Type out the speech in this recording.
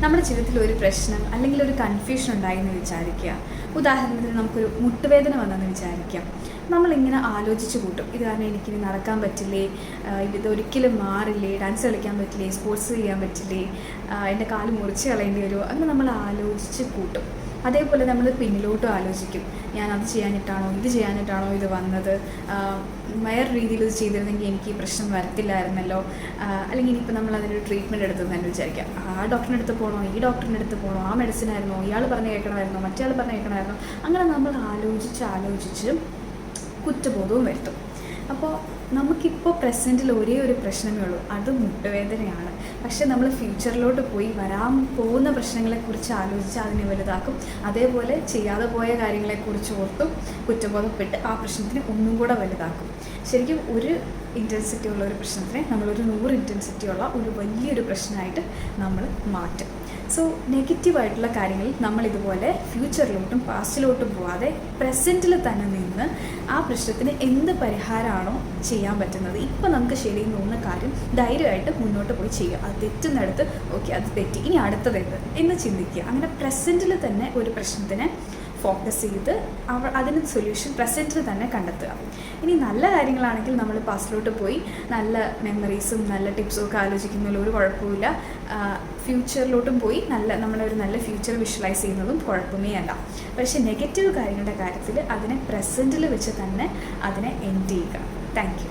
നമ്മുടെ ജീവിതത്തിൽ ഒരു പ്രശ്നം അല്ലെങ്കിൽ ഒരു കൺഫ്യൂഷൻ ഉണ്ടായെന്ന് വിചാരിക്കുക. ഉദാഹരണത്തിന് നമുക്കൊരു മുട്ടുവേദന വന്നെന്ന് വിചാരിക്കാം. നമ്മളിങ്ങനെ ആലോചിച്ച് കൂട്ടും, ഇത് കാരണം എനിക്കിനി നടക്കാൻ പറ്റില്ലേ, ഇതൊരിക്കലും മാറില്ലേ, ഡാൻസ് കളിക്കാൻ പറ്റില്ലേ, സ്പോർട്സ് ചെയ്യാൻ പറ്റില്ലേ, എൻ്റെ കാല് മുറിച്ച് കളയേണ്ടി വരുമോ, അങ്ങനെ നമ്മൾ ആലോചിച്ച് കൂട്ടും. അതേപോലെ നമ്മൾ പിന്നിലോട്ടും ആലോചിക്കും, ഞാൻ അത് ചെയ്യാനിട്ടാണോ ഇത് ചെയ്യാനിട്ടാണോ ഇത് വന്നത്, വേറെ രീതിയിൽ ഇത് ചെയ്തിരുന്നെങ്കിൽ എനിക്ക് ഈ പ്രശ്നം വരത്തില്ലായിരുന്നല്ലോ, അല്ലെങ്കിൽ ഇനിയിപ്പോൾ നമ്മൾ അതിനൊരു ട്രീറ്റ്മെൻറ്റ് എടുത്തതെന്ന് വിചാരിക്കാം. ആ ഡോക്ടറിൻ്റെ അടുത്ത് പോകണോ, ഈ ഡോക്ടറിൻ്റെ അടുത്ത് പോകണോ, ആ മെഡിസിൻ ആയിരുന്നോ, ഇയാൾ പറഞ്ഞ് കേൾക്കണമായിരുന്നോ, മറ്റേ പറഞ്ഞ് കേൾക്കണമായിരുന്നോ, അങ്ങനെ നമ്മൾ ആലോചിച്ച് കുറ്റബോധവും വരുത്തും. അപ്പോൾ നമുക്കിപ്പോൾ പ്രസൻറ്റിൽ ഒരേ ഒരു പ്രശ്നമേ ഉള്ളൂ, അത് മുട്ടുവേദനയാണ്. പക്ഷേ നമ്മൾ ഫ്യൂച്ചറിലോട്ട് പോയി വരാൻ പോകുന്ന പ്രശ്നങ്ങളെക്കുറിച്ച് ആലോചിച്ച് അതിനെ വലുതാക്കും. അതേപോലെ ചെയ്യാതെ പോയ കാര്യങ്ങളെക്കുറിച്ച് ഓർത്തും കുറ്റബോധപ്പെട്ട് ആ പ്രശ്നത്തിനെ ഒന്നും കൂടെ വലുതാക്കും. ശരിക്കും ഒരു ഇൻറ്റൻസിറ്റി ഉള്ള ഒരു പ്രശ്നത്തിനെ നമ്മളൊരു 100 ഇൻറ്റൻസിറ്റി ഉള്ള ഒരു വലിയൊരു പ്രശ്നമായിട്ട് നമ്മൾ മാറ്റും. സോ നെഗറ്റീവായിട്ടുള്ള കാര്യങ്ങളിൽ നമ്മളിതുപോലെ ഫ്യൂച്ചറിലോട്ടും പാസ്റ്റിലോട്ടും പോവാതെ പ്രസൻറ്റിൽ തന്നെ നിന്ന് ആ പ്രശ്നത്തിന് എന്ത് പരിഹാരമാണോ ചെയ്യാൻ പറ്റുന്നത്, ഇപ്പം നമുക്ക് ശരിയെന്ന് തോന്നുന്ന കാര്യം ധൈര്യമായിട്ട് മുന്നോട്ട് പോയി ചെയ്യുക. അത് തെറ്റുന്നിടത്ത് ഓക്കെ അത് തെറ്റി, ഇനി അടുത്തതെന്ത് എന്ന് ചിന്തിക്കുക. അങ്ങനെ പ്രസൻറ്റിൽ തന്നെ ഒരു പ്രശ്നത്തിനെ ഫോക്കസ് ചെയ്ത് അതിന് സൊല്യൂഷൻ പ്രസൻറ്റിൽ തന്നെ കണ്ടെത്തുക. ഇനി നല്ല കാര്യങ്ങളാണെങ്കിൽ നമ്മൾ പാസ്റ്റിലോട്ട് പോയി നല്ല മെമ്മറീസും നല്ല ടിപ്സും ഒക്കെ ആലോചിക്കുന്നതിൽ ഒരു കുഴപ്പമില്ല. ഫ്യൂച്ചറിലോട്ടും പോയി നമ്മുടെ ഒരു നല്ല ഫ്യൂച്ചർ വിഷ്വലൈസ് ചെയ്യുന്നതും കുഴപ്പമേ അല്ല. പക്ഷേ നെഗറ്റീവ് കാര്യങ്ങളുടെ കാര്യത്തിൽ അതിനെ പ്രസൻറ്റിൽ വെച്ച് തന്നെ അതിനെ എൻഡ് ചെയ്യുക. Thank you.